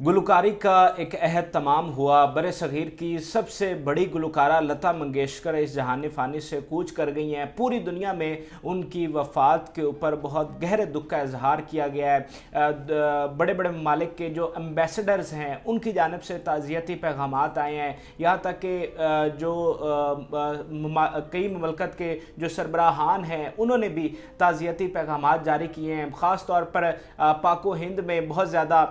गुलकारी का एक अहद तमाम हुआ। बरसगीर की सबसे बड़ी गुलकारा लता मंगेशकर इस जहान फ़ानी से कूच कर गई हैं। पूरी दुनिया में उनकी वफ़ात के ऊपर बहुत गहरे दुख का इजहार किया गया है। बड़े बड़े ममालिक के जो एम्बेसडर्स हैं उनकी जानिब से ताज़ियती पैगाम आए हैं। यहाँ तक कि कई ममलकत के जो सरबराहान हैं उन्होंने भी ताज़ियती पैगाम जारी किए हैं। ख़ास तौर पर पाको हिंद में बहुत ज़्यादा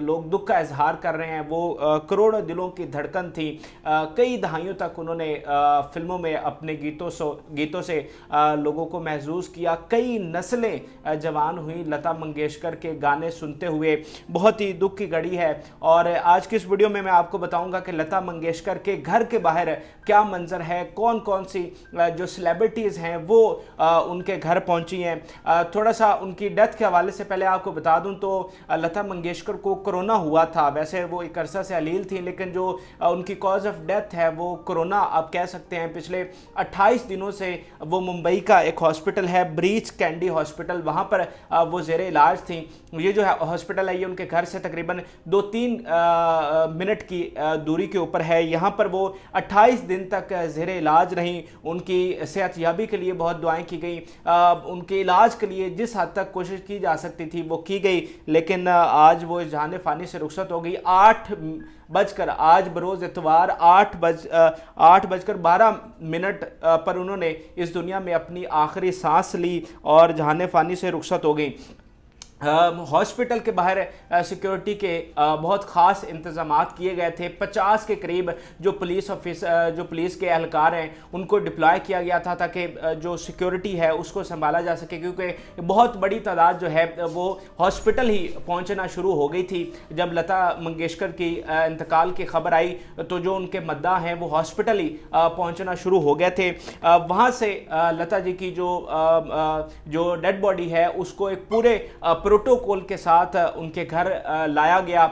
लोग दुख का इजहार कर रहे हैं। वो करोड़ों दिलों की धड़कन थी। कई दहाइयों तक उन्होंने फिल्मों में अपने गीतों से लोगों को महसूस किया। कई नस्लें जवान हुई लता मंगेशकर के गाने सुनते हुए। बहुत ही दुख की घड़ी है। और आज की इस वीडियो में मैं आपको बताऊंगा कि लता मंगेशकर के घर के बाहर क्या मंजर है, कौन कौन सी जो सेलिब्रिटीज़ हैं वो उनके घर पहुंची हैं। थोड़ा सा उनकी डेथ के हवाले से पहले आपको बता दूं तो लता मंगेशकर को कोरोना हुआ था। वैसे वो एक अरसा से अलील थी, लेकिन जो उनकी कॉज ऑफ डेथ है वो कोरोना आप कह सकते हैं। पिछले 28 दिनों से वो मुंबई का एक हॉस्पिटल है, ब्रीच कैंडी हॉस्पिटल, वहाँ पर वो ज़ेरे इलाज थी। ये जो है हॉस्पिटल है ये उनके घर से तकरीबन 2-3 मिनट की दूरी के ऊपर है। यहाँ पर वो 28 दिन तक ज़ेरे इलाज रहीं। उनकी सेहतयाबी के लिए बहुत दुआएं की गई। उनके इलाज के लिए जिस हद तक कोशिश की जा सकती थी वो की गई, लेकिन आज वो जहान फ़ानी से रुखसत हो गई। आज बरोज़ इतवार 8:12 पर उन्होंने इस दुनिया में अपनी आखिरी सांस ली और जहान फ़ानी से रुखसत हो गई। हॉस्पिटल के बाहर सिक्योरिटी के बहुत ख़ास इंतज़ामात किए गए थे। 50 के करीब जो पुलिस के एहलकार हैं उनको डिप्लॉय किया गया था ताकि जो सिक्योरिटी है उसको संभाला जा सके, क्योंकि बहुत बड़ी तादाद जो है वो हॉस्पिटल ही पहुंचना शुरू हो गई थी। जब लता मंगेशकर की इंतकाल की खबर आई तो जो उनके मद्दा हैं वो हॉस्पिटल ही पहुंचना शुरू हो गए थे। वहाँ से लता जी की जो डेड बॉडी है उसको एक पूरे प्रोटोकॉल के साथ उनके घर लाया गया।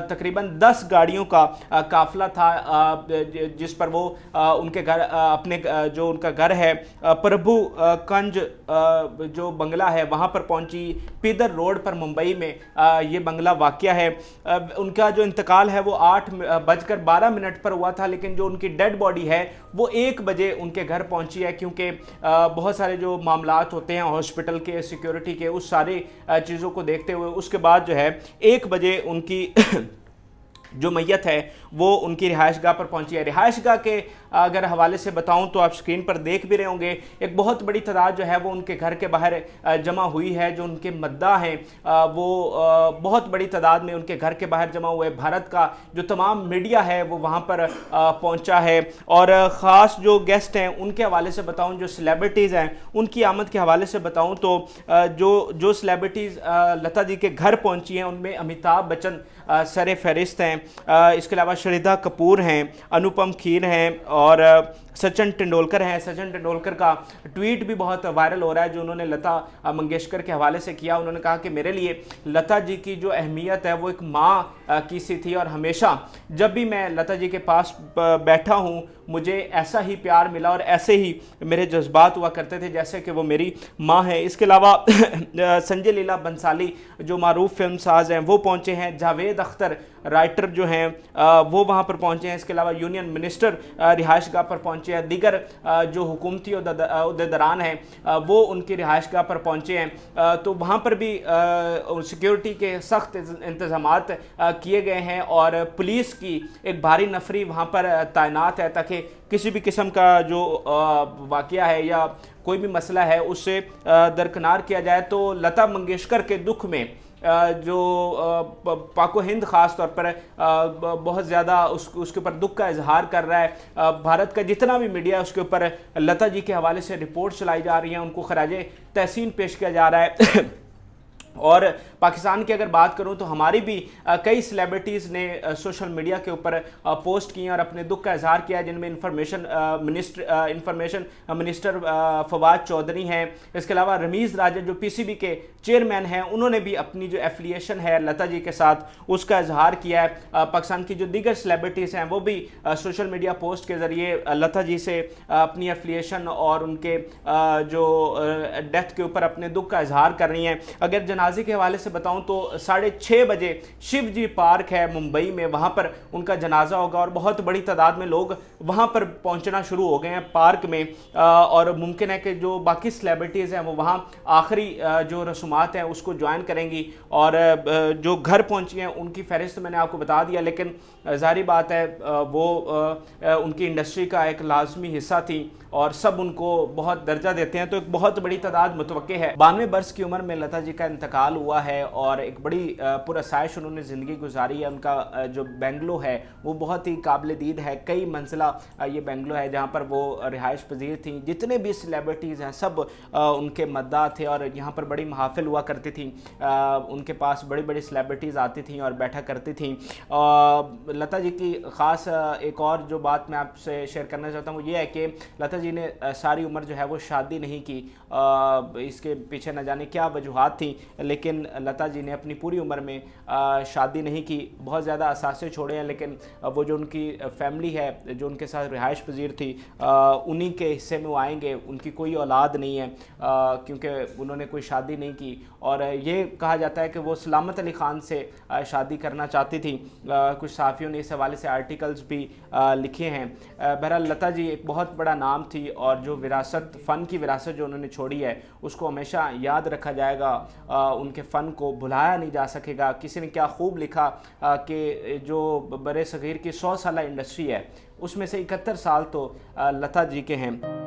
तकरीबन 10 गाड़ियों का काफिला था जिस पर वो उनके घर अपने जो उनका घर है प्रभु कंज जो बंगला है वहाँ पर पहुंची। पीदर रोड पर मुंबई में ये बंगला वाक़या है। उनका जो इंतकाल है वो 8:12 पर हुआ था, लेकिन जो उनकी डेड बॉडी है वो 1 बजे उनके घर पहुंची है, क्योंकि बहुत सारे जो मामलात होते हैं हॉस्पिटल के सिक्योरिटी के उस सारे चीज़ों को देखते हुए उसके बाद जो है 1 बजे उनकी जो मैयत है वो उनकी रिहाइशगाह पर पहुंची है। रिहाइशगाह के अगर हवाले से बताऊं तो आप स्क्रीन पर देख भी रहे होंगे, एक बहुत बड़ी तादाद जो है वो उनके घर के बाहर जमा हुई है। जो उनके मद्दा हैं वो बहुत बड़ी तादाद में उनके घर के बाहर जमा हुए। भारत का जो तमाम मीडिया है वो वहाँ पर पहुँचा है। और ख़ास जो गेस्ट हैं उनके हवाले से बताऊँ, जो सेलिब्रिटीज़ हैं उनकी आमद के हवाले से बताऊँ तो जो सेलिब्रिटीज़ लता जी के घर पहुँची हैं उनमें अमिताभ बच्चन सर फहरिस्त हैं। इसके अलावा श्रद्धा कपूर हैं, अनुपम खेर हैं और सचिन तेंदुलकर हैं। सचिन तेंदुलकर का ट्वीट भी बहुत वायरल हो रहा है जो उन्होंने लता मंगेशकर के हवाले से किया। उन्होंने कहा कि मेरे लिए लता जी की जो अहमियत है वो एक माँ की सी थी और हमेशा जब भी मैं लता जी के पास बैठा हूँ मुझे ऐसा ही प्यार मिला और ऐसे ही मेरे जज्बात हुआ करते थे जैसे कि वो मेरी माँ है। इसके अलावा संजय लीला बंसाली जो मारूफ फिल्म साज हैं वो पहुँचे हैं। जावेद अख्तर राइटर जो हैं वो वहाँ पर पहुँचे हैं। इसके अलावा यूनियन मिनिस्टर रिहाइशगाह पर पहुँचे हैं। दीगर जो हुकूमती उहदेदारान हैं वो उनकी रिहाइशगाह पर पहुँचे हैं। तो वहाँ पर भी सिक्योरिटी के सख्त इंतज़ामात किए गए हैं और पुलिस की एक भारी नफरी वहाँ पर तैनात है ताकि किसी भी किस्म का जो वाक़या है या कोई भी मसला है उससे दरकिनार किया जाए। तो लता मंगेशकर के दुख में जो पाको हिंद ख़ास तौर पर बहुत ज़्यादा उसके ऊपर दुख का इजहार कर रहा है। भारत का जितना भी मीडिया है उसके ऊपर लता जी के हवाले से रिपोर्ट चलाई जा रही हैं, उनको खराजे तहसीन पेश किया जा रहा है। और पाकिस्तान की अगर बात करूं तो हमारी भी कई सेलिब्रिटीज़ ने सोशल मीडिया के ऊपर पोस्ट किए और अपने दुख का इजहार किया, जिनमें इंफॉर्मेशन मिनिस्टर फवाद चौधरी हैं। इसके अलावा रमीज़ राजा जो पीसीबी के चेयरमैन हैं उन्होंने भी अपनी जो एफिलिएशन है लता जी के साथ उसका इजहार किया है। पाकिस्तान की जो दीगर सेलिब्रिटीज़ हैं वो भी सोशल मीडिया पोस्ट के ज़रिए लता जी से अपनी एफिलिएशन और उनके जो डेथ के ऊपर अपने दुख का इजहार कर रही हैं। अगर जनाजे के हवाले से बताऊं तो 6:30 बजे शिव जी पार्क है मुंबई में, वहां पर उनका जनाजा होगा और बहुत बड़ी तादाद में लोग वहां पर पहुंचना शुरू हो गए हैं पार्क में। और मुमकिन है कि जो बाकी सेलिब्रिटीज़ हैं वो वहां आखिरी जो रसूमात हैं उसको ज्वाइन करेंगी। और जो घर पहुंची हैं उनकी फहरिस्त मैंने आपको बता दिया, लेकिन ज़ाहिर बात है वो उनकी इंडस्ट्री का एक लाजमी हिस्सा थी और सब उनको बहुत दर्जा देते हैं, तो एक बहुत बड़ी तादाद मुतवक्के है। 92 बरस की उम्र में लता जी का इंतकाल हुआ है और एक बड़ी पुरअसाइश उन्होंने ज़िंदगी गुजारी है। उनका जो बेंगलो है वो बहुत ही काबिल दीद है, कई मंजिला ये बेंगलो है जहाँ पर वो रिहाइश पजीर थी। जितने भी सेलिब्रिटीज़ हैं सब उनके मद्दा थे और यहाँ पर बड़ी महफिल हुआ करती थी, उनके पास बड़ी बड़ी सेलिब्रिटीज़ आती थी और बैठा करती थी। लता जी की ख़ास एक और जो बात मैं आपसे शेयर करना चाहता हूँ वो ये है कि लता जी ने सारी उम्र जो है वो शादी नहीं की। इसके पीछे न जाने क्या वजूहात थी, लेकिन लता जी ने अपनी पूरी उम्र में शादी नहीं की। बहुत ज़्यादा असासे छोड़े हैं, लेकिन वो जो उनकी फैमिली है जो उनके साथ रिहाइश पजीर थी उन्हीं के हिस्से में वो आएंगे। उनकी कोई औलाद नहीं है क्योंकि उन्होंने कोई शादी नहीं की। और ये कहा जाता है कि वो सलामत अली ख़ान से शादी करना चाहती थी। कुछ सहाफ़ियों ने इस हवाले से आर्टिकल्स भी लिखे हैं। बहरहाल लता जी एक बहुत बड़ा नाम थी और जो विरासत, फ़न की विरासत जो उन्होंने छोड़ी है उसको हमेशा याद रखा जाएगा। उनके फ़न को भुलाया नहीं जा सकेगा। किसी ने क्या खूब लिखा कि जो बड़े सग़ीर की 100 साला इंडस्ट्री है उसमें से 71 साल तो लता जी के हैं।